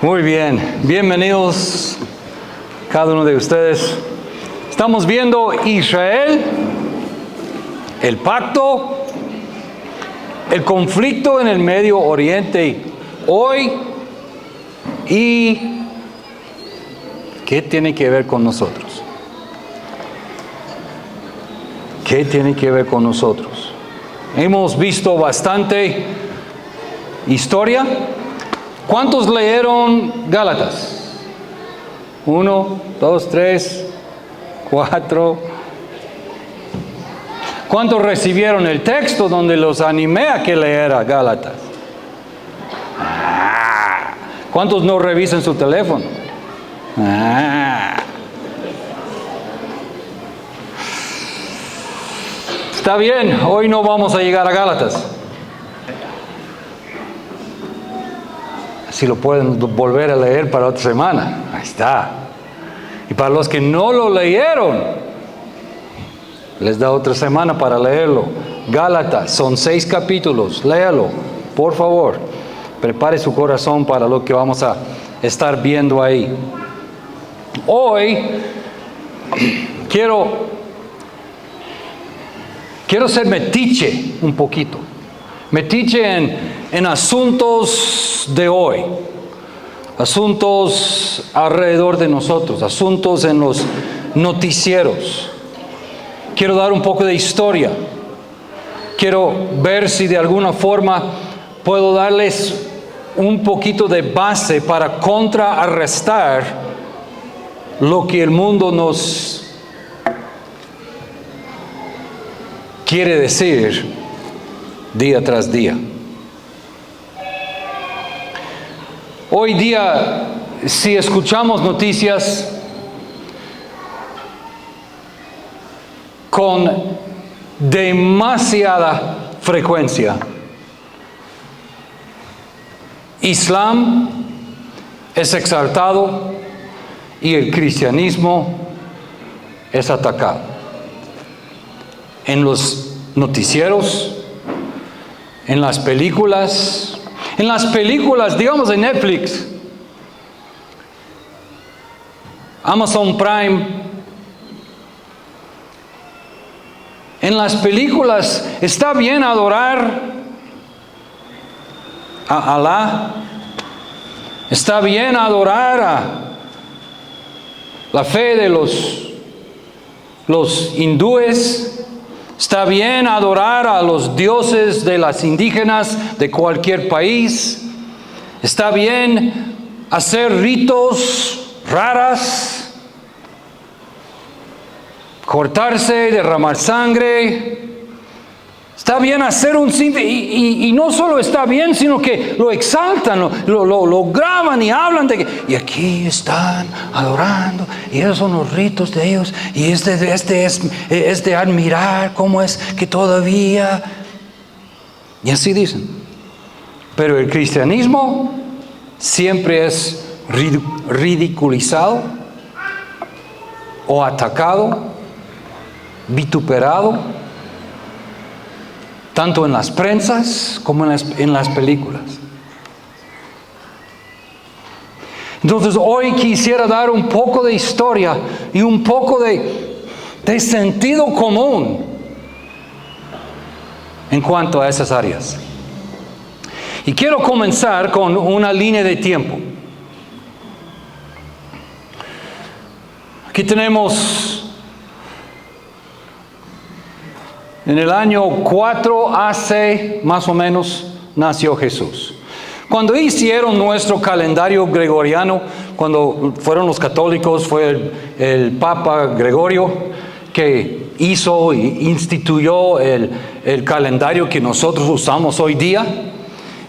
Muy bien, bienvenidos cada uno de ustedes. Estamos viendo Israel, el pacto, el conflicto en el Medio Oriente hoy y ¿qué tiene que ver con nosotros? ¿Qué tiene que ver con nosotros? Hemos visto bastante historia. ¿Cuántos leyeron Gálatas? 1, 2, 3, 4. ¿Cuántos recibieron el texto donde los animé a que leyeran Gálatas? ¿Cuántos no revisan su teléfono? Está bien, hoy no vamos a llegar a Gálatas. Si lo pueden volver a leer para otra semana, ahí está. Y para los que no lo leyeron, les da otra semana para leerlo. Gálatas, son 6 capítulos, léalo, por favor. Prepare su corazón para lo que vamos a estar viendo ahí. Hoy quiero ser metiche un poquito. Metiche en asuntos de hoy, asuntos alrededor de nosotros, asuntos en los noticieros. Quiero dar un poco de historia. Quiero ver si de alguna forma puedo darles un poquito de base para contrarrestar lo que el mundo nos quiere decir día tras día. Hoy día, si escuchamos noticias con demasiada frecuencia, Islam es exaltado y el cristianismo es atacado. En los noticieros, en las películas, digamos de Netflix, Amazon Prime. En las películas está bien adorar a Alá, está bien adorar a la fe de los hindúes. Está bien adorar a los dioses de las indígenas de cualquier país. Está bien hacer ritos raras, cortarse, derramar sangre. Está bien hacer y no solo está bien, sino que lo exaltan, lo graban y hablan de que y aquí están adorando y esos son los ritos de ellos y es de admirar cómo es que todavía, y así dicen. Pero el cristianismo siempre es ridiculizado o atacado, vituperado, tanto en las prensas como en las películas. Entonces hoy quisiera dar un poco de historia y un poco de sentido común en cuanto a esas áreas. Y quiero comenzar con una línea de tiempo. Aquí tenemos en el año 4 AC, más o menos, nació Jesús. Cuando hicieron nuestro calendario gregoriano, cuando fueron los católicos, fue el Papa Gregorio que hizo e instituyó el calendario que nosotros usamos hoy día.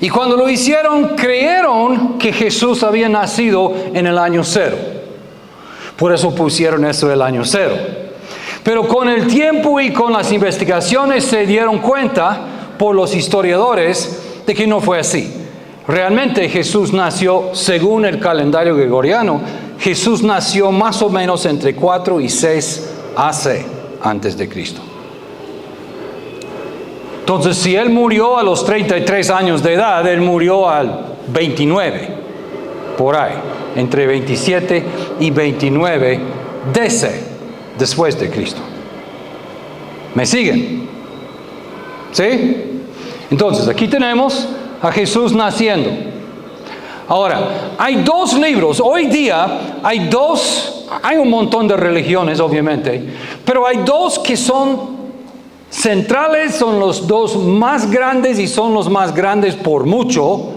Y cuando lo hicieron, creyeron que Jesús había nacido en el año 0. Por eso pusieron eso el año 0. Pero con el tiempo y con las investigaciones se dieron cuenta por los historiadores de que no fue así. Realmente Jesús nació según el calendario gregoriano. Jesús nació más o menos entre 4 y 6 AC, antes de Cristo. Entonces, si Él murió a los 33 años de edad, Él murió al 29. por ahí, entre 27 y 29 DC, después de Cristo. ¿Me siguen? ¿Sí? Entonces, aquí tenemos a Jesús naciendo. Ahora, hay dos libros. Hoy día hay un montón de religiones, obviamente, pero hay dos que son centrales, son los dos más grandes y son los más grandes por mucho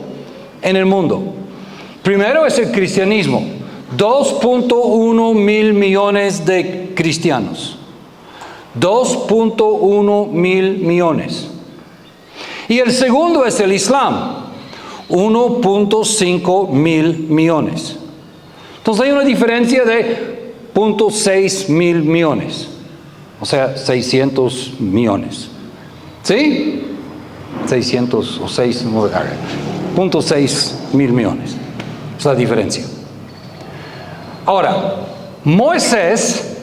en el mundo. Primero es el cristianismo, 2.1 mil millones de cristianos. 2.1 mil millones. Y el segundo es el Islam, 1.5 mil millones. Entonces hay una diferencia de 0.6 mil millones. O sea, 600 millones. ¿Sí? 600 o 6, 0.6 mil millones. Es la diferencia. Ahora, Moisés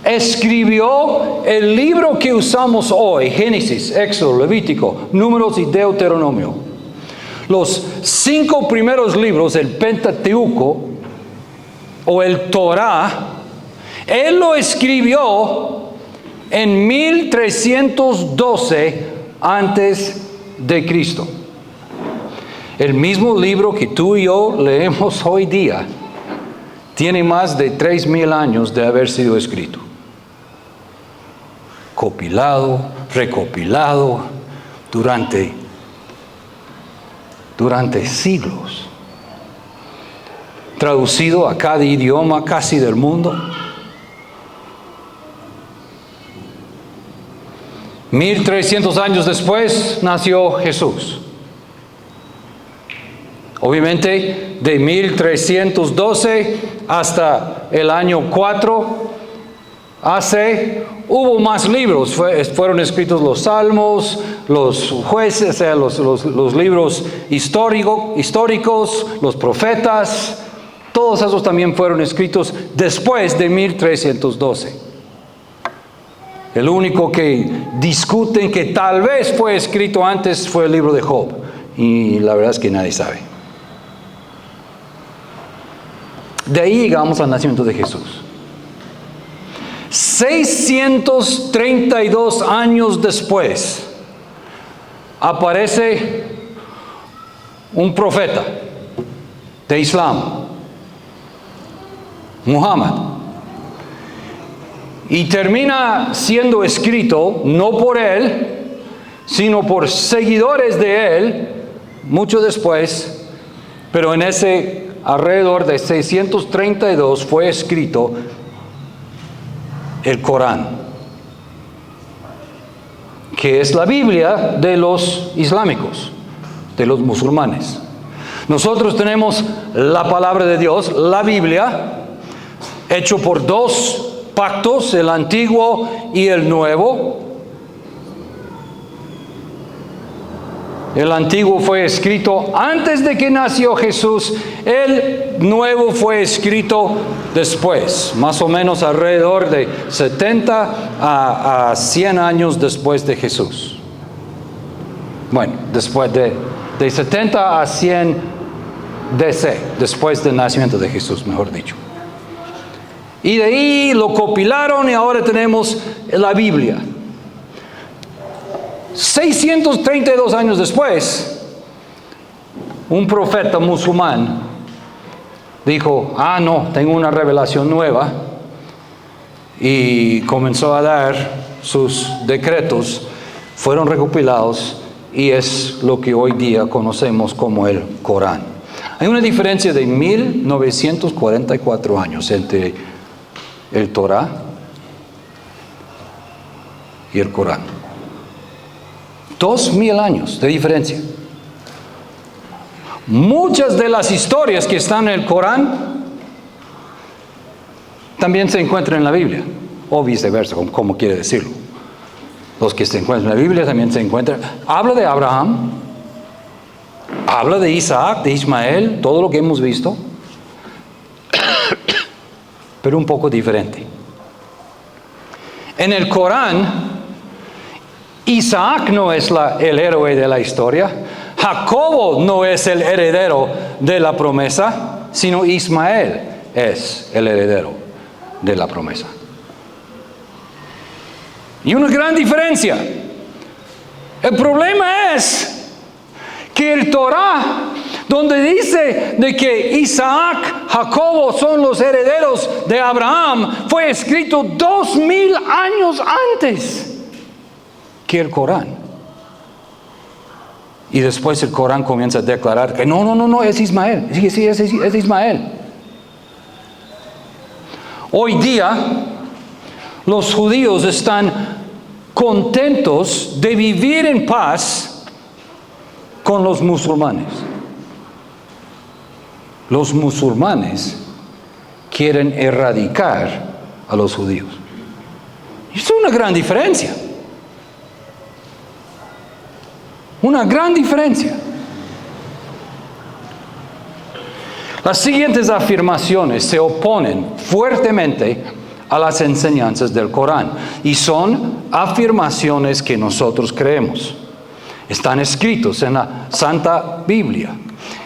escribió el libro que usamos hoy, Génesis, Éxodo, Levítico, Números y Deuteronomio. Los 5 primeros libros, el Pentateuco o el Torá, él lo escribió en 1312 antes de Cristo. El mismo libro que tú y yo leemos hoy día tiene más de 3,000 años de haber sido escrito. Recopilado durante siglos. Traducido a cada idioma casi del mundo. 1300 años después nació Jesús. Obviamente, de 1312 hasta el año 4 AC, hubo más libros. Fueron escritos los Salmos, los Jueces, o sea, los libros históricos, los profetas. Todos esos también fueron escritos después de 1312. El único que discuten que tal vez fue escrito antes fue el libro de Job. Y la verdad es que nadie sabe. De ahí llegamos al nacimiento de Jesús. 632 años después, aparece un profeta de Islam, Muhammad. Y termina siendo escrito, no por él, sino por seguidores de él, mucho después, pero en ese alrededor de 632 fue escrito el Corán, que es la Biblia de los islámicos, de los musulmanes. Nosotros tenemos la palabra de Dios, la Biblia, hecho por 2 pactos, el antiguo y el nuevo. El antiguo fue escrito antes de que nació Jesús, el nuevo fue escrito después, más o menos alrededor de 70 a 100 años después de Jesús. Bueno, después de 70 a 100 DC, después del nacimiento de Jesús, mejor dicho. Y de ahí lo compilaron y ahora tenemos la Biblia. 632 años después, un profeta musulmán dijo, no, tengo una revelación nueva, y comenzó a dar sus decretos, fueron recopilados y es lo que hoy día conocemos como el Corán. Hay una diferencia de 1944 años entre el Torá y el Corán. 2,000 años de diferencia. Muchas de las historias que están en el Corán también se encuentran en la Biblia, o viceversa, como quiere decirlo. Los que se encuentran en la Biblia también se encuentran. Habla de Abraham, habla de Isaac, de Ismael, todo lo que hemos visto, pero un poco diferente. En el Corán, Isaac no es el héroe de la historia, Jacobo no es el heredero de la promesa, sino Ismael es el heredero de la promesa. Y una gran diferencia. El problema es que el Torah, donde dice de que Isaac, Jacobo son los herederos de Abraham, fue escrito 2000 años antes que el Corán. Y después el Corán comienza a declarar que no, es Ismael. Sí, es Ismael. Hoy día, los judíos están contentos de vivir en paz con los musulmanes. Los musulmanes quieren erradicar a los judíos. Esto es una gran diferencia. Una gran diferencia. Las siguientes afirmaciones se oponen fuertemente a las enseñanzas del Corán y son afirmaciones que nosotros creemos. Están escritos en la Santa Biblia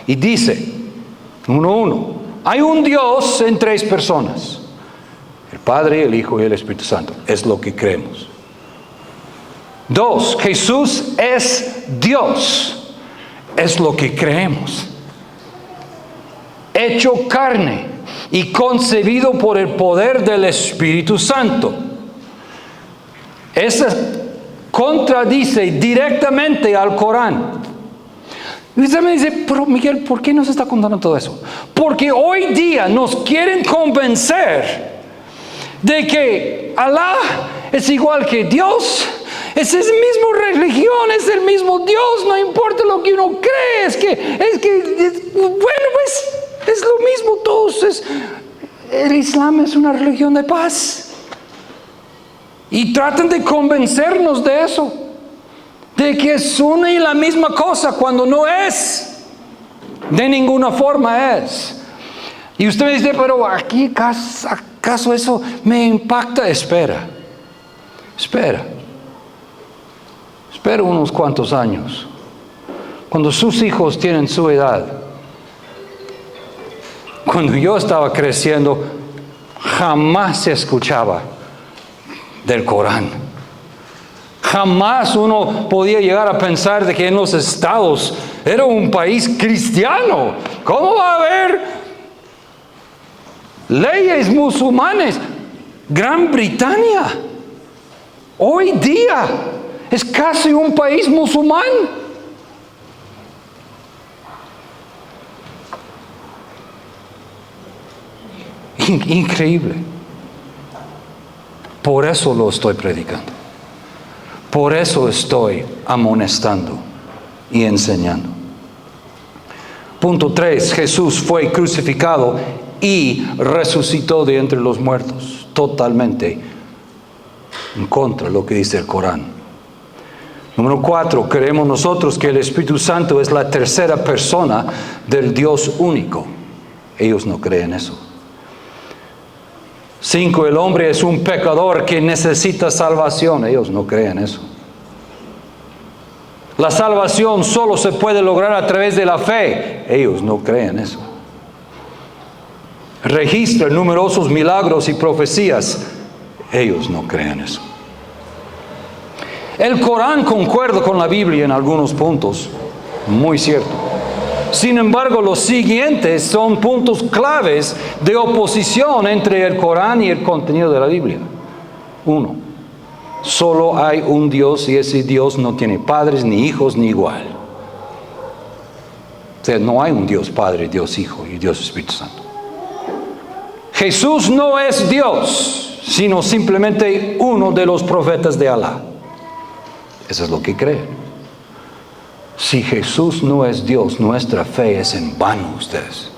y dice, 1:1, hay un Dios en 3 personas, el Padre, el Hijo y el Espíritu Santo. Es lo que creemos. 2, Jesús es Dios. Es lo que creemos. Hecho carne y concebido por el poder del Espíritu Santo. Eso contradice directamente al Corán. Y usted me dice, pero Miguel, ¿por qué nos está contando todo eso? Porque hoy día nos quieren convencer de que Alá es igual que Dios. Es la misma religión, es el mismo Dios, no importa lo que uno cree, es lo mismo todos. El Islam es una religión de paz. Y tratan de convencernos de eso, de que es una y la misma cosa cuando no es. De ninguna forma es. Y usted me dice, pero aquí ¿acaso eso me impacta? Espera unos cuantos años. Cuando sus hijos tienen su edad. Cuando yo estaba creciendo, jamás se escuchaba del Corán. Jamás uno podía llegar a pensar de que en los estados era un país cristiano. ¿Cómo va a haber leyes musulmanes? Gran Bretaña, hoy día, es casi un país musulmán. Increíble. Por eso lo estoy predicando. Por eso estoy amonestando y enseñando. Punto 3. Jesús fue crucificado y resucitó de entre los muertos. Totalmente en contra de lo que dice el Corán. Número 4, creemos nosotros que el Espíritu Santo es la tercera persona del Dios único. Ellos no creen eso. 5, el hombre es un pecador que necesita salvación. Ellos no creen eso. La salvación solo se puede lograr a través de la fe. Ellos no creen eso. Registra numerosos milagros y profecías. Ellos no creen eso. El Corán concuerda con la Biblia en algunos puntos, muy cierto. Sin embargo, los siguientes son puntos claves de oposición entre el Corán y el contenido de la Biblia. 1, solo hay un Dios y ese Dios no tiene padres, ni hijos, ni igual. O sea, no hay un Dios Padre, Dios Hijo y Dios Espíritu Santo. Jesús no es Dios, sino simplemente uno de los profetas de Alá. Eso es lo que creen. Si Jesús no es Dios, nuestra fe es en vano, ustedes.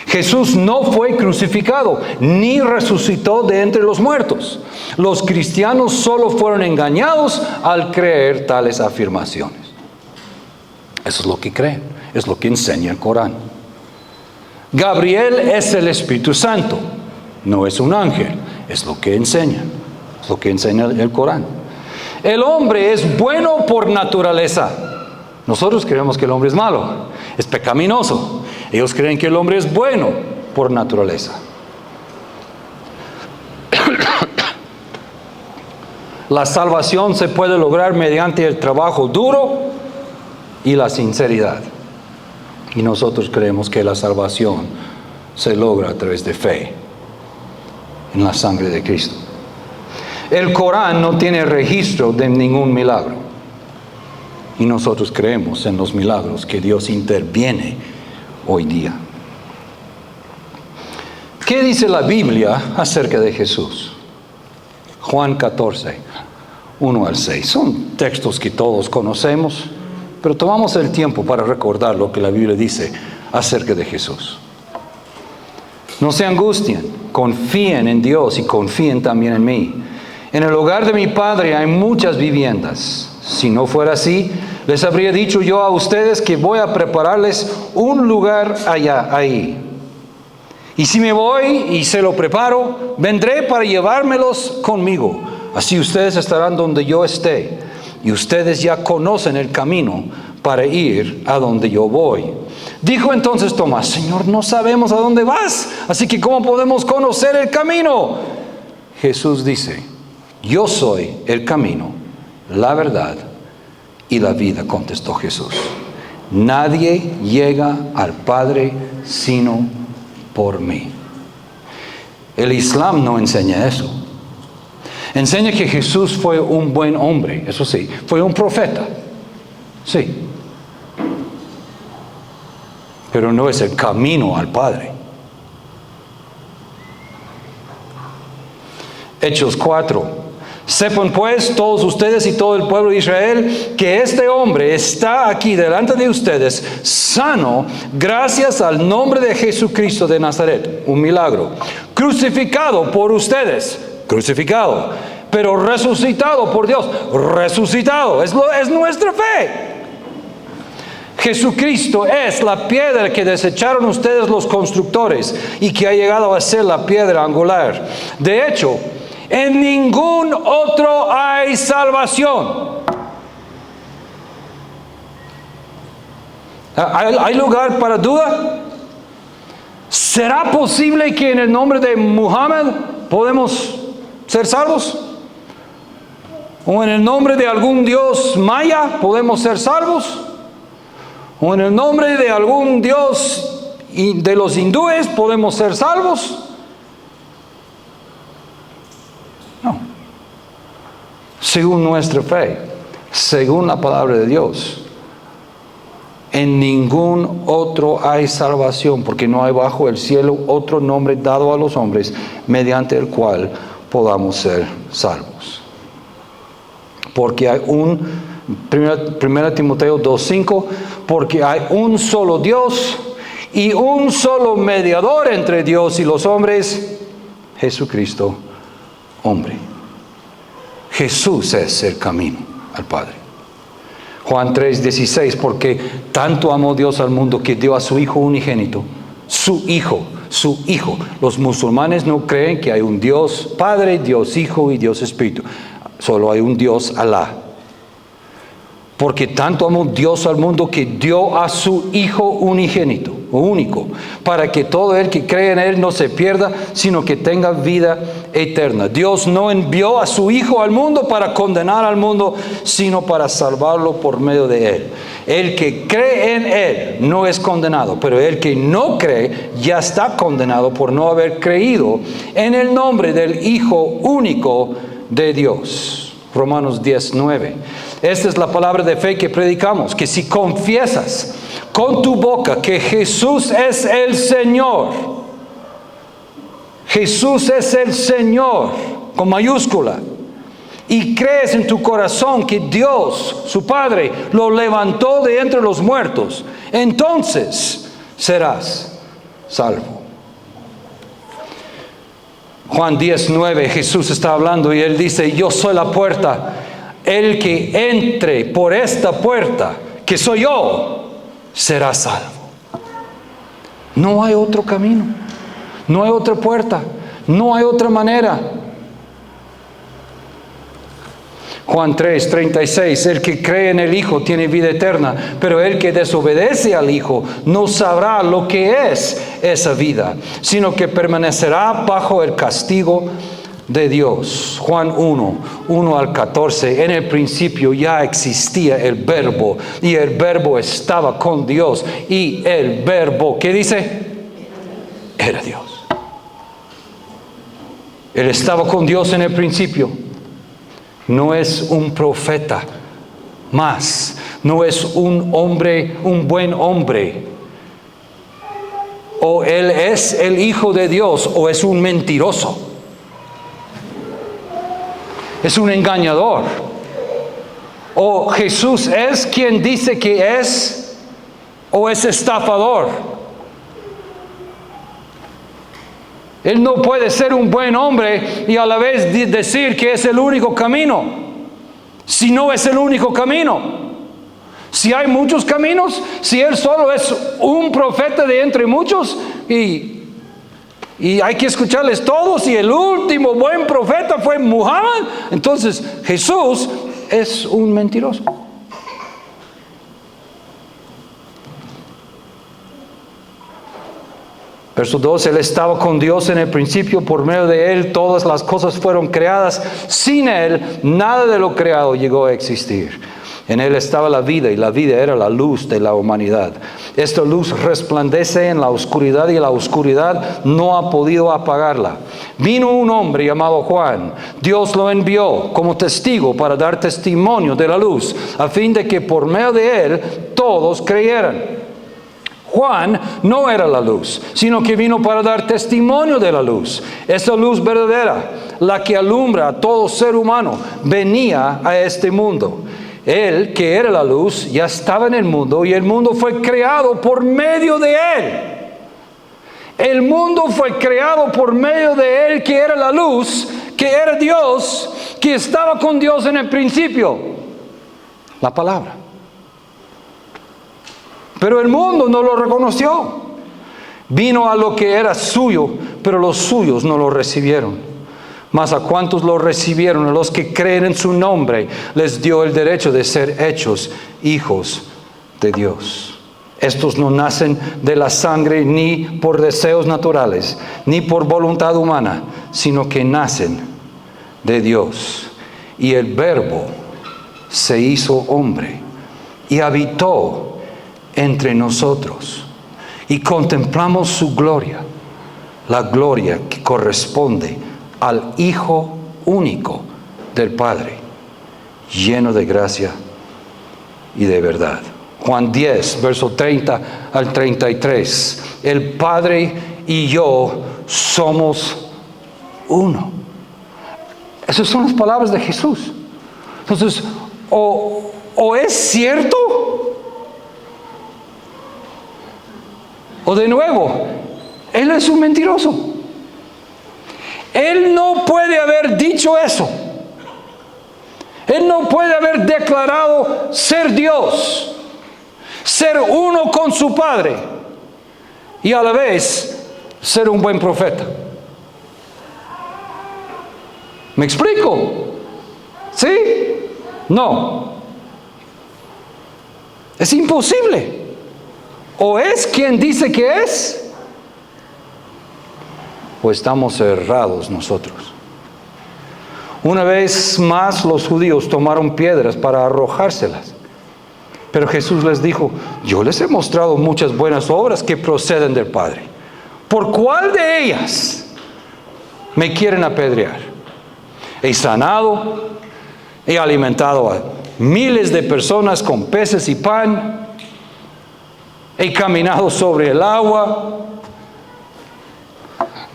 Jesús no fue crucificado, ni resucitó de entre los muertos. Los cristianos solo fueron engañados al creer tales afirmaciones. Eso es lo que creen, es lo que enseña el Corán. Gabriel es el Espíritu Santo, no es un ángel, es lo que enseña, es lo que enseña el Corán. El hombre es bueno por naturaleza. Nosotros creemos que el hombre es malo, es pecaminoso. Ellos creen que el hombre es bueno por naturaleza. La salvación se puede lograr mediante el trabajo duro y la sinceridad. Y nosotros creemos que la salvación se logra a través de fe en la sangre de Cristo. El Corán no tiene registro de ningún milagro. Y nosotros creemos en los milagros que Dios interviene hoy día. ¿Qué dice la Biblia acerca de Jesús? Juan 14, 1 al 6. Son textos que todos conocemos, pero tomamos el tiempo para recordar lo que la Biblia dice acerca de Jesús. No se angustien, confíen en Dios y confíen también en mí. En el hogar de mi Padre hay muchas viviendas. Si no fuera así, les habría dicho yo a ustedes que voy a prepararles un lugar ahí. Y si me voy y se lo preparo, vendré para llevármelos conmigo. Así ustedes estarán donde yo esté. Y ustedes ya conocen el camino para ir a donde yo voy. Dijo entonces Tomás: Señor, no sabemos a dónde vas, así que ¿cómo podemos conocer el camino? Jesús dice: yo soy el camino, la verdad y la vida, contestó Jesús. Nadie llega al Padre sino por mí. El Islam no enseña eso. Enseña que Jesús fue un buen hombre, eso sí, fue un profeta, sí. Pero no es el camino al Padre. Hechos 4. Sepan pues todos ustedes y todo el pueblo de Israel que este hombre está aquí delante de ustedes sano gracias al nombre de Jesucristo de Nazaret. Un milagro. Crucificado por ustedes. Crucificado. Pero resucitado por Dios. Resucitado. Es nuestra fe. Jesucristo es la piedra que desecharon ustedes los constructores y que ha llegado a ser la piedra angular. De hecho, en ningún otro hay salvación. ¿Hay lugar para duda? ¿Será posible que en el nombre de Muhammad podemos ser salvos? ¿O en el nombre de algún dios maya podemos ser salvos? ¿O en el nombre de algún dios de los hindúes podemos ser salvos? No. Según nuestra fe, según la palabra de Dios, en ningún otro hay salvación, porque no hay bajo el cielo otro nombre dado a los hombres mediante el cual podamos ser salvos. Porque hay 1 Timoteo 2:5, porque hay un solo Dios y un solo mediador entre Dios y los hombres, Jesucristo, hombre. Jesús es el camino al Padre. Juan 3:16, porque tanto amó Dios al mundo que dio a su Hijo unigénito, su Hijo. Los musulmanes no creen que hay un Dios Padre, Dios Hijo y Dios Espíritu. Solo hay un Dios, Alá. Porque tanto amó Dios al mundo que dio a su Hijo unigénito, único, para que todo el que cree en Él no se pierda, sino que tenga vida eterna. Dios no envió a su Hijo al mundo para condenar al mundo, sino para salvarlo por medio de Él. El que cree en Él no es condenado, pero el que no cree ya está condenado por no haber creído en el nombre del Hijo único de Dios. Romanos 10:9. Esta es la palabra de fe que predicamos, que si confiesas con tu boca que Jesús es el Señor, Jesús es el Señor, con mayúscula, y crees en tu corazón que Dios, su Padre, lo levantó de entre los muertos, entonces serás salvo. Juan 10:9, Jesús está hablando y Él dice: yo soy la puerta. El que entre por esta puerta, que soy yo, será salvo. No hay otro camino, no hay otra puerta, no hay otra manera. Juan 3:36, el que cree en el Hijo tiene vida eterna, pero el que desobedece al Hijo no sabrá lo que es esa vida, sino que permanecerá bajo el castigo de Dios. Juan 1:1-14, en el principio ya existía el Verbo, y el Verbo estaba con Dios, y el Verbo, ¿qué dice? Era Dios. Él estaba con Dios en el principio. No es un profeta más, no es un hombre, un buen hombre. O él es el Hijo de Dios o es un mentiroso. Es un engañador. O Jesús es quien dice que es, o es estafador. Él no puede ser un buen hombre y a la vez decir que es el único camino, si no es el único camino. Si hay muchos caminos, si Él solo es un profeta de entre muchos y hay que escucharles todos, y el último buen profeta fue Muhammad, entonces Jesús es un mentiroso. Verso 2, Él estaba con Dios en el principio, por medio de Él todas las cosas fueron creadas. Sin Él, nada de lo creado llegó a existir. En Él estaba la vida, y la vida era la luz de la humanidad. Esta luz resplandece en la oscuridad, y la oscuridad no ha podido apagarla. Vino un hombre llamado Juan. Dios lo envió como testigo para dar testimonio de la luz, a fin de que por medio de Él todos creyeran. Juan no era la luz, sino que vino para dar testimonio de la luz. Esa luz verdadera, la que alumbra a todo ser humano, venía a este mundo. Él, que era la luz, ya estaba en el mundo, y el mundo fue creado por medio de Él. El mundo fue creado por medio de Él, que era la luz, que era Dios, que estaba con Dios en el principio. La palabra. Pero el mundo no lo reconoció. Vino a lo que era suyo, pero los suyos no lo recibieron. Mas a cuantos lo recibieron, a los que creen en su nombre, les dio el derecho de ser hechos hijos de Dios. Estos no nacen de la sangre, ni por deseos naturales, ni por voluntad humana, sino que nacen de Dios. Y el Verbo se hizo hombre y habitó entre nosotros, y contemplamos su gloria, la gloria que corresponde al Hijo único del Padre, lleno de gracia y de verdad. Juan 10, verso 30-33. El Padre y yo somos uno. Esas son las palabras de Jesús. Entonces, o es cierto, o de nuevo, Él es un mentiroso. Él no puede haber dicho eso. Él no puede haber declarado ser Dios, ser uno con su Padre, y a la vez ser un buen profeta. ¿Me explico? ¿Sí? No. Es imposible. O es quien dice que es, o estamos errados nosotros. Una vez más los judíos tomaron piedras para arrojárselas. Pero Jesús les dijo: yo les he mostrado muchas buenas obras que proceden del Padre. ¿Por cuál de ellas me quieren apedrear? He sanado, he alimentado a miles de personas con peces y pan. He caminado sobre el agua.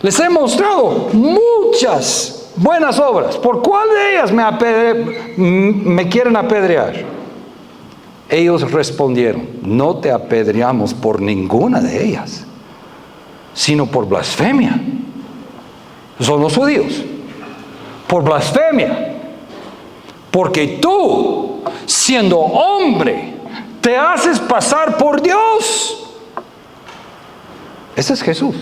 Les he mostrado muchas buenas obras. ¿Por cuál de ellas me quieren apedrear? Ellos respondieron: no te apedreamos por ninguna de ellas, sino por blasfemia. Son los judíos. Por blasfemia. Porque tú, siendo hombre, te haces pasar por Dios. Ese es Jesús.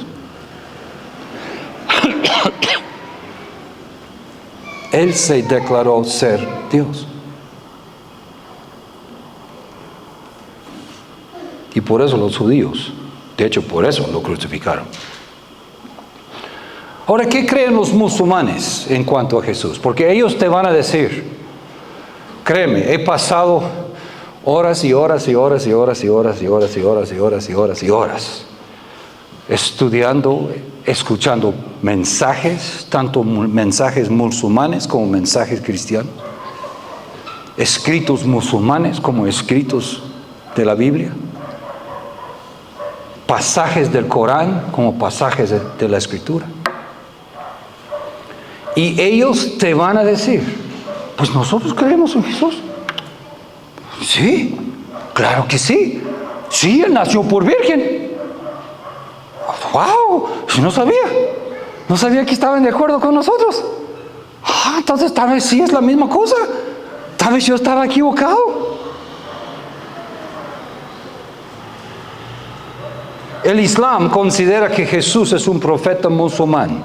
Él se declaró ser Dios. Y por eso los judíos, de hecho por eso lo crucificaron. Ahora, ¿qué creen los musulmanes en cuanto a Jesús? Porque ellos te van a decir, créeme, he pasado horas y horas y horas y horas y horas y horas y horas y horas y horas y horas estudiando, escuchando mensajes, tanto mensajes musulmanes como mensajes cristianos, escritos musulmanes como escritos de la Biblia, pasajes del Corán como pasajes de la Escritura. Y ellos te van a decir, pues nosotros creemos en Jesús. Sí, claro que sí. Sí, Él nació por virgen. ¡Wow! Yo no sabía. No sabía que estaban de acuerdo con nosotros. Entonces tal vez sí es la misma cosa. Tal vez yo estaba equivocado. El Islam considera que Jesús es un profeta musulmán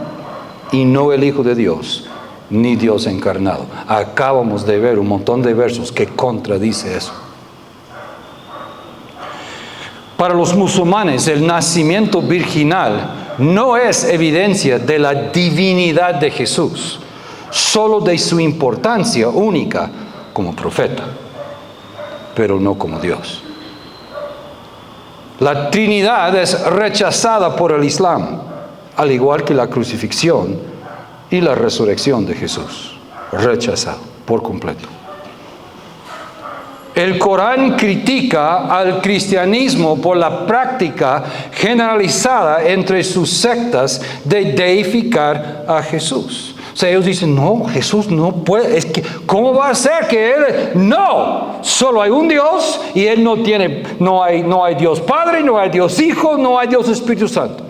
y no el Hijo de Dios, ni Dios encarnado. Acabamos de ver un montón de versos que contradice eso. Para los musulmanes, el nacimiento virginal no es evidencia de la divinidad de Jesús, solo de su importancia única como profeta, pero no como Dios. La Trinidad es rechazada por el Islam, al igual que la crucifixión y la resurrección de Jesús. Rechazado por completo. El Corán critica al cristianismo por la práctica generalizada entre sus sectas de deificar a Jesús. O sea, ellos dicen, no, Jesús no puede, es que, ¿cómo va a ser que Él? No, solo hay un Dios y Él no hay Dios Padre, no hay Dios Hijo, no hay Dios Espíritu Santo.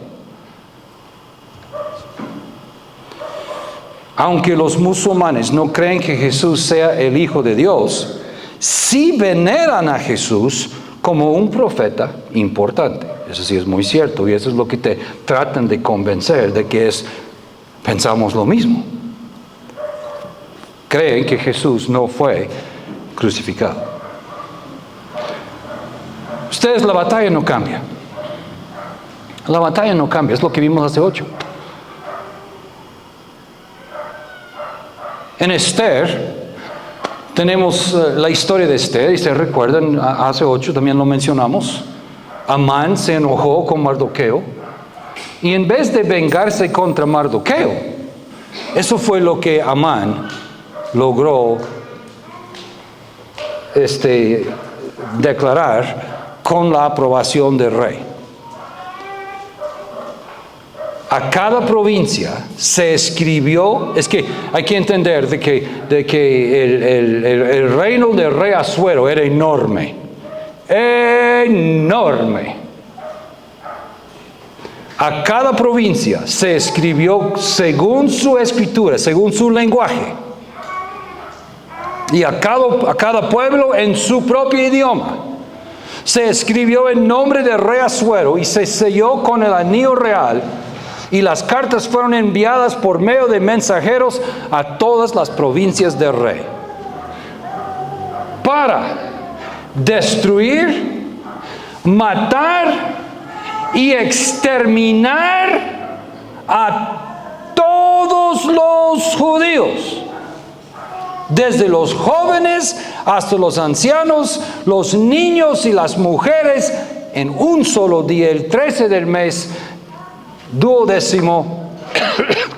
Aunque los musulmanes no creen que Jesús sea el Hijo de Dios, sí veneran a Jesús como un profeta importante. Eso sí es muy cierto y eso es lo que te tratan de convencer de que pensamos lo mismo. Creen que Jesús no fue crucificado. Ustedes, la batalla no cambia. La batalla no cambia, es lo que vimos hace 8. En Esther tenemos la historia de Esther, y se recuerdan, hace 8 también lo mencionamos. Amán se enojó con Mardoqueo, y en vez de vengarse contra Mardoqueo, eso fue lo que Amán logró declarar con la aprobación del rey. A cada provincia se escribió, es que hay que entender de que el reino del rey Asuero era enorme, enorme. A cada provincia se escribió según su escritura, según su lenguaje, y a cada pueblo en su propio idioma. Se escribió el nombre del rey Asuero y se selló con el anillo real. Y las cartas fueron enviadas por medio de mensajeros a todas las provincias del rey para destruir, matar y exterminar a todos los judíos, desde los jóvenes hasta los ancianos, los niños y las mujeres, en un solo día, el 13 del mes 12º,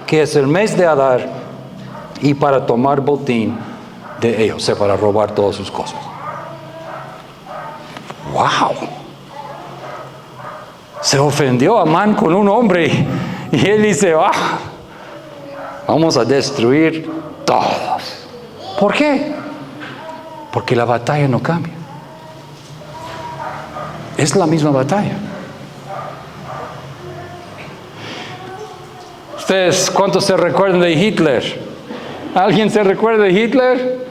que es el mes de Adar, y para tomar botín de ellos, o sea, para robar todas sus cosas. ¡Wow! Se ofendió Amán con un hombre y él dice, vamos a destruir todos. ¿Por qué? Porque la batalla no cambia. Es la misma batalla. ¿Ustedes cuántos se recuerdan de Hitler? ¿Alguien se recuerda de Hitler?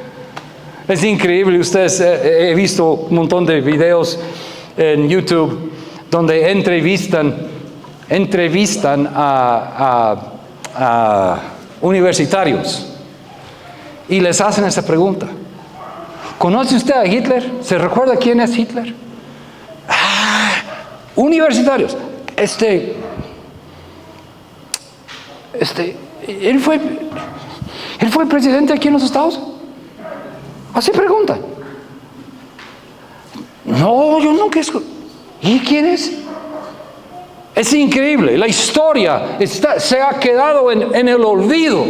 Es increíble. Ustedes, he visto un montón de videos en YouTube donde entrevistan a universitarios y les hacen esa pregunta. ¿Conoce usted a Hitler? ¿Se recuerda quién es Hitler? Universitarios. Él fue presidente aquí en los Estados. Así preguntan. No, yo nunca escuché. ¿Y quién es? Es increíble. La historia se ha quedado en el olvido.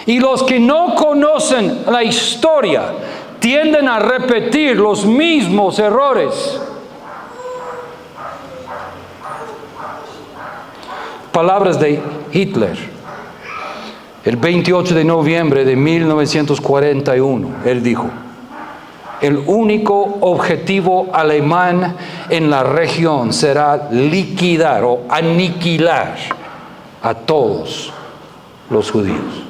Y los que no conocen la historia tienden a repetir los mismos errores. Palabras de Hitler, el 28 de noviembre de 1941, él dijo: el único objetivo alemán en la región será liquidar o aniquilar a todos los judíos.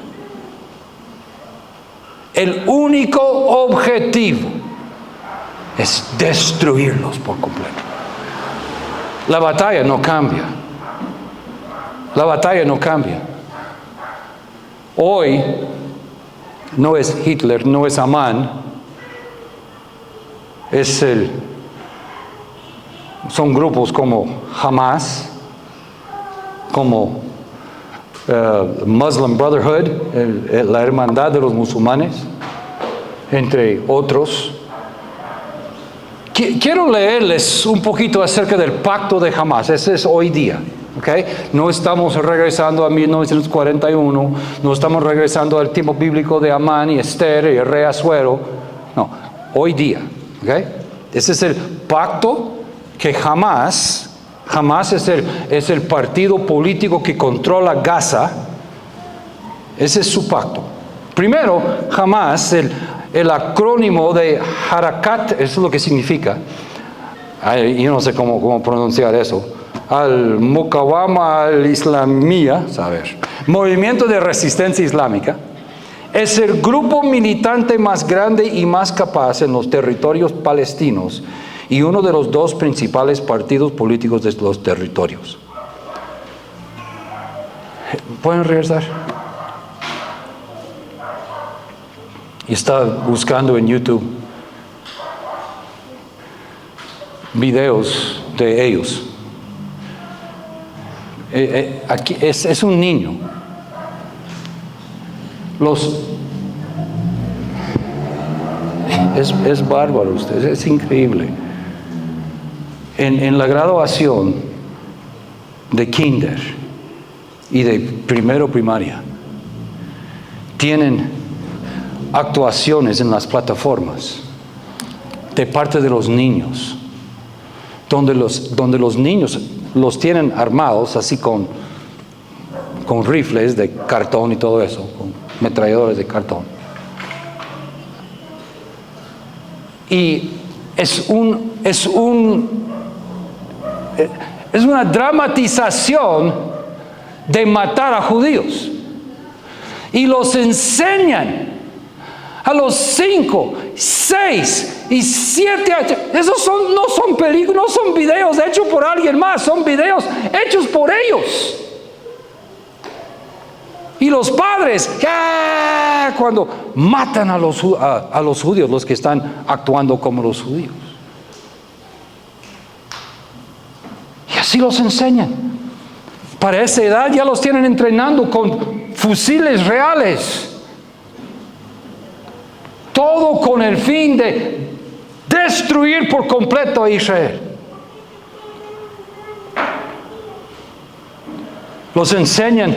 El único objetivo es destruirlos por completo. La batalla no cambia. La batalla no cambia. Hoy no es Hitler, no es Amán, son grupos como Hamas, como Muslim Brotherhood, la hermandad de los musulmanes, entre otros. Quiero leerles un poquito acerca del pacto de Hamas. Ese es hoy día. Okay. No estamos regresando a 1941, no estamos regresando al tiempo bíblico de Amán y Esther y el rey Asuero. No, hoy día. Okay. Ese es el pacto que Hamas es el partido político que controla Gaza. Ese es su pacto. Primero, Hamas, el acrónimo de Harakat, eso es lo que significa. Yo no sé cómo pronunciar eso. Al-Muqawama al-Islamiyya, Movimiento de Resistencia Islámica, es el grupo militante más grande y más capaz en los territorios palestinos y uno de los dos principales partidos políticos de los territorios. ¿Pueden regresar? Y está buscando en YouTube videos de ellos. Aquí es un niño. Es bárbaro usted, es increíble. En la graduación de kinder y de primero primaria tienen actuaciones en las plataformas de parte de los niños, donde los niños los tienen armados así con rifles de cartón y todo eso, con metralladores de cartón. Y es una dramatización de matar a judíos. Y los enseñan a los 5, 6 y 7 años. Esos no son películas, no son videos hechos por alguien más, son videos hechos por ellos. Y los padres, cuando matan a los judíos, los que están actuando como los judíos. Y así los enseñan. Para esa edad ya los tienen entrenando con fusiles reales. Todo con el fin de destruir por completo a Israel. Los enseñan.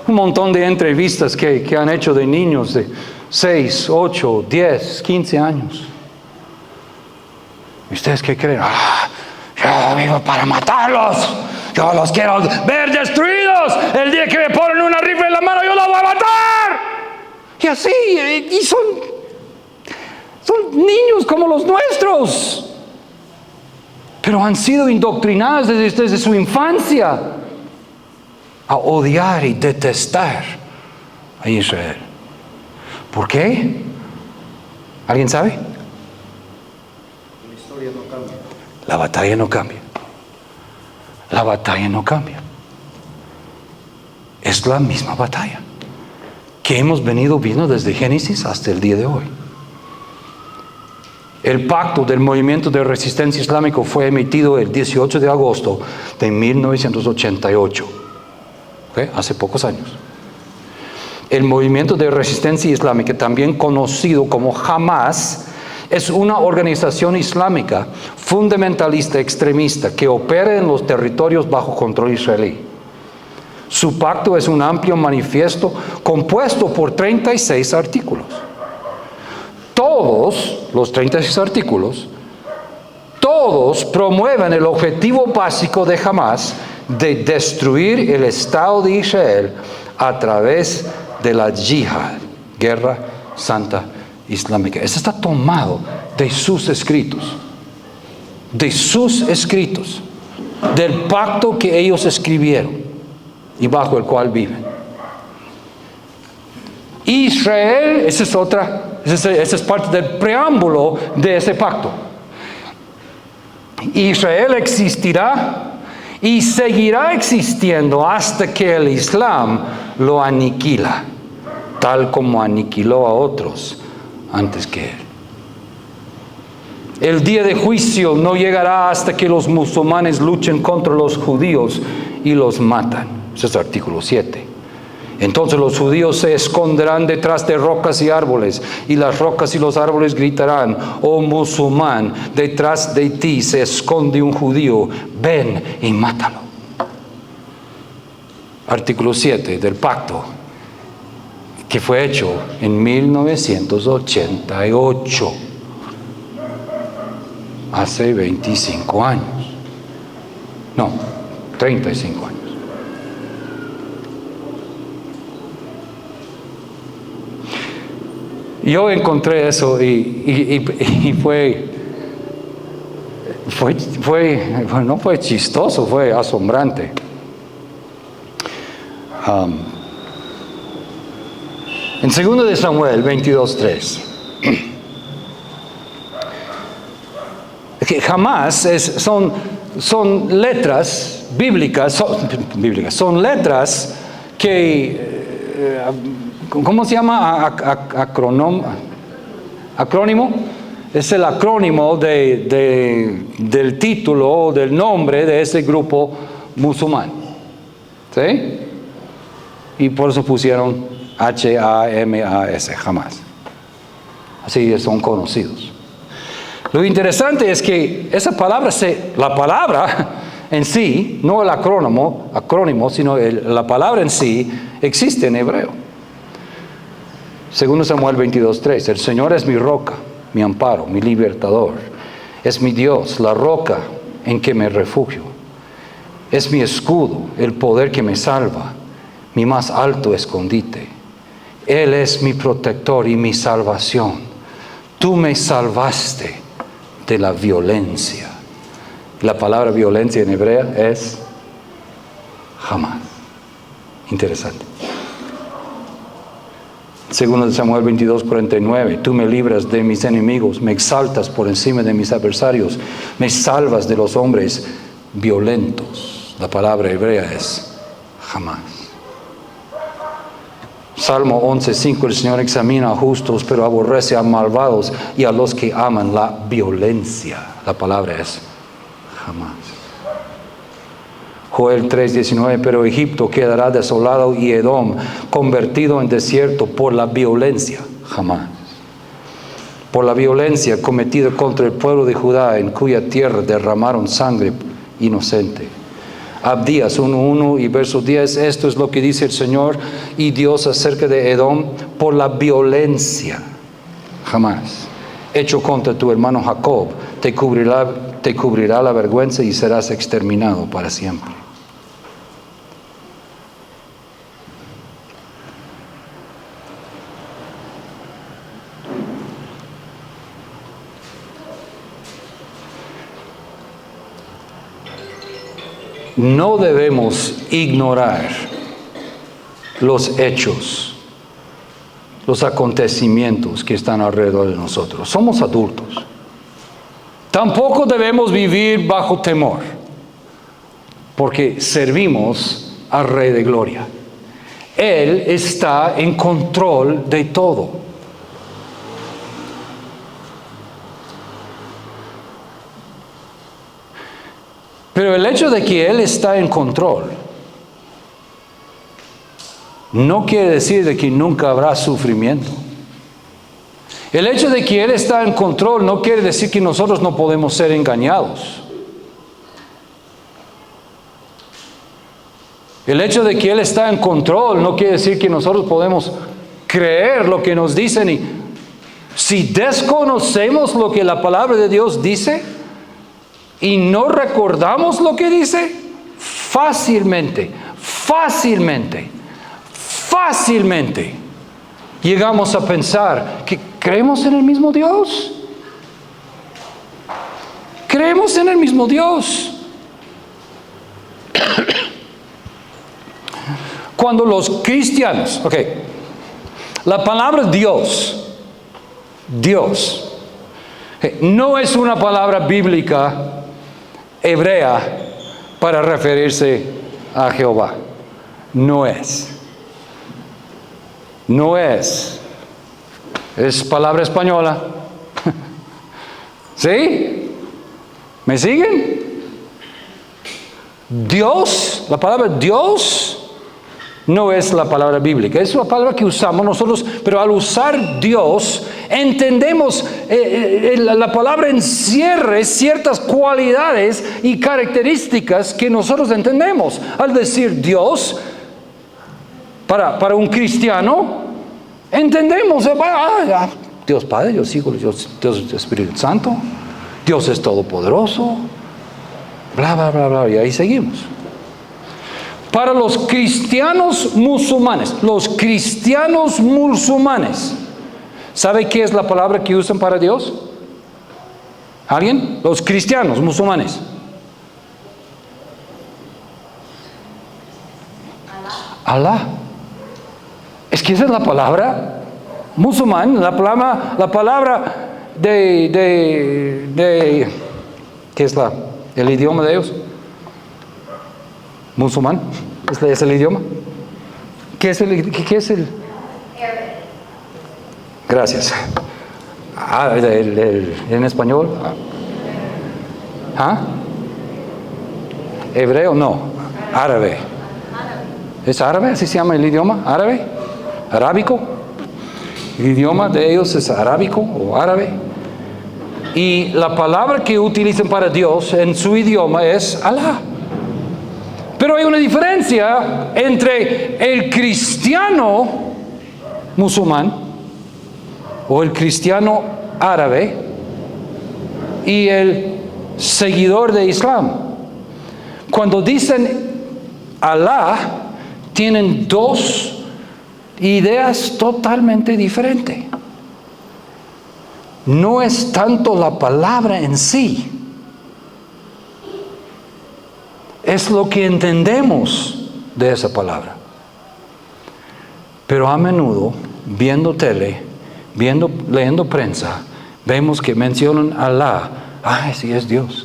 Un montón de entrevistas que han hecho de niños de 6, 8, 10, 15 años. ¿Y ustedes qué creen? Yo vivo para matarlos. Yo los quiero ver destruidos. El día que me ponen una rifle en la mano, yo los voy a matar. Y así, y son niños como los nuestros. Pero han sido indoctrinados desde su infancia a odiar y detestar a Israel. ¿Por qué? ¿Alguien sabe? La historia no cambia. La batalla no cambia. La batalla no cambia. Es la misma batalla. que hemos venido viendo desde Génesis hasta el día de hoy. El pacto del movimiento de resistencia islámico fue emitido el 18 de agosto de 1988, ¿okay? Hace pocos años. El movimiento de resistencia islámica, también conocido como Hamas, es una organización islámica fundamentalista extremista que opera en los territorios bajo control israelí. Su pacto es un amplio manifiesto compuesto por 36 artículos. Todos los 36 artículos, todos promueven el objetivo básico de Hamas de destruir el Estado de Israel a través de la yihad, guerra santa islámica. Eso está tomado de sus escritos, del pacto que ellos escribieron y bajo el cual viven. Israel, esa es parte del preámbulo de ese pacto. Israel existirá y seguirá existiendo hasta que el Islam lo aniquila, tal como aniquiló a otros antes que él. El día de juicio no llegará hasta que los musulmanes luchen contra los judíos y los matan. Ese es el artículo 7. Entonces los judíos se esconderán detrás de rocas y árboles, y las rocas y los árboles gritarán: oh musulmán, detrás de ti se esconde un judío, ven y mátalo. Artículo 7 del pacto, que fue hecho en 1988, hace 25 años. No, 35 años. Yo encontré eso y no fue chistoso, fue asombrante. En 2 de Samuel 22:3, que jamás son letras bíblicas, son letras que ¿cómo se llama? Acrónimo. Es el acrónimo del título, del nombre de ese grupo musulmán. ¿Sí? Y por eso pusieron H-A-M-A-S, jamás. Así son conocidos. Lo interesante es que esa palabra, la palabra en sí, no el acrónimo, sino la palabra en sí, existe en hebreo. 2 Samuel 22:3, el Señor es mi roca, mi amparo, mi libertador. Es mi Dios, la roca en que me refugio. Es mi escudo, el poder que me salva, mi más alto escondite. Él es mi protector y mi salvación. Tú me salvaste de la violencia. La palabra violencia en hebrea es jamás. Interesante. 2 Samuel 22:49, tú me libras de mis enemigos, me exaltas por encima de mis adversarios, me salvas de los hombres violentos. La palabra hebrea es jamás. Salmo 11:5, el Señor examina a justos, pero aborrece a malvados y a los que aman la violencia. La palabra es jamás. Joel 3:19, pero Egipto quedará desolado y Edom convertido en desierto por la violencia, jamás. Por la violencia cometida contra el pueblo de Judá, en cuya tierra derramaron sangre inocente. Abdías 1:1 y verso 10, esto es lo que dice el Señor y Dios acerca de Edom: por la violencia, jamás, hecho contra tu hermano Jacob, te cubrirá la vergüenza y serás exterminado para siempre. No debemos ignorar los hechos, los acontecimientos que están alrededor de nosotros. Somos adultos. Tampoco debemos vivir bajo temor, porque servimos al Rey de Gloria. Él está en control de todo. Pero el hecho de que Él está en control no quiere decir de que nunca habrá sufrimiento. El hecho de que Él está en control no quiere decir que nosotros no podemos ser engañados. El hecho de que Él está en control no quiere decir que nosotros podemos creer lo que nos dicen. Y si desconocemos lo que la palabra de Dios dice y no recordamos lo que dice, fácilmente llegamos a pensar que creemos en el mismo Dios. Creemos en el mismo Dios. Cuando los cristianos, la palabra Dios, no es una palabra bíblica hebrea para referirse a Jehová. No es. Es palabra española. ¿Sí? ¿Me siguen? Dios, la palabra Dios no es la palabra bíblica, es la palabra que usamos nosotros, pero al usar Dios, entendemos, la palabra encierra ciertas cualidades y características que nosotros entendemos. Al decir Dios, para un cristiano, entendemos, Dios Padre, Dios Hijo, Dios Espíritu Santo, Dios es todopoderoso, bla, bla, bla, bla, y ahí seguimos. Para los cristianos musulmanes, ¿sabe qué es la palabra que usan para Dios? ¿Alguien? Los cristianos musulmanes. Alá. Es que esa es la palabra musulmán, la palabra de ¿qué es el idioma de ellos? Musulmán, ¿es el idioma? ¿Qué es el? Gracias. ¿En español? ¿Hebreo? No, árabe. ¿Es árabe? ¿Así se llama el idioma? ¿Árabe? ¿Arábico? El idioma de ellos es arábico o árabe. Y la palabra que utilizan para Dios en su idioma es Alá. Pero hay una diferencia entre el cristiano musulmán o el cristiano árabe y el seguidor de Islam. Cuando dicen Alá, tienen dos ideas totalmente diferentes. No es tanto la palabra en sí, es lo que entendemos de esa palabra. Pero a menudo, viendo tele, leyendo prensa, vemos que mencionan a Alá. Sí, es Dios.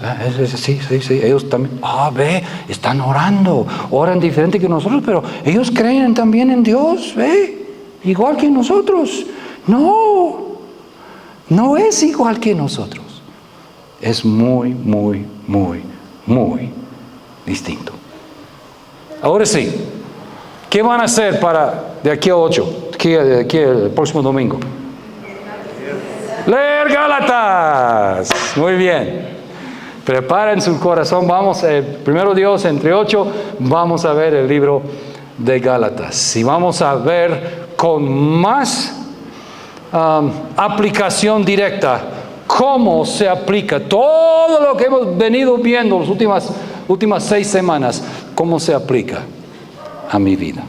Sí, ellos también. Ve, están orando. Oran diferente que nosotros, pero ellos creen también en Dios, ve, igual que nosotros. No es igual que nosotros. Es muy, muy, muy, muy distinto. Ahora sí, ¿qué van a hacer de aquí a 8? De aquí el próximo domingo. Leer Gálatas. Muy bien. Preparen su corazón. Primero Dios, entre 8, vamos a ver el libro de Gálatas. Y vamos a ver con más aplicación directa cómo se aplica todo lo que hemos venido viendo las últimas 6 semanas, cómo se aplica a mi vida.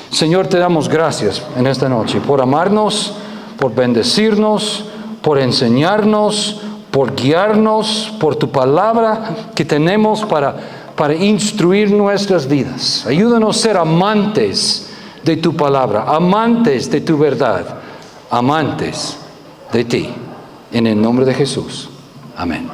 Señor, te damos gracias en esta noche por amarnos, por bendecirnos, por enseñarnos, por guiarnos, por tu palabra que tenemos para instruir nuestras vidas. Ayúdanos a ser amantes de tu palabra, amantes de tu verdad, amantes de ti. En el nombre de Jesús. Amén.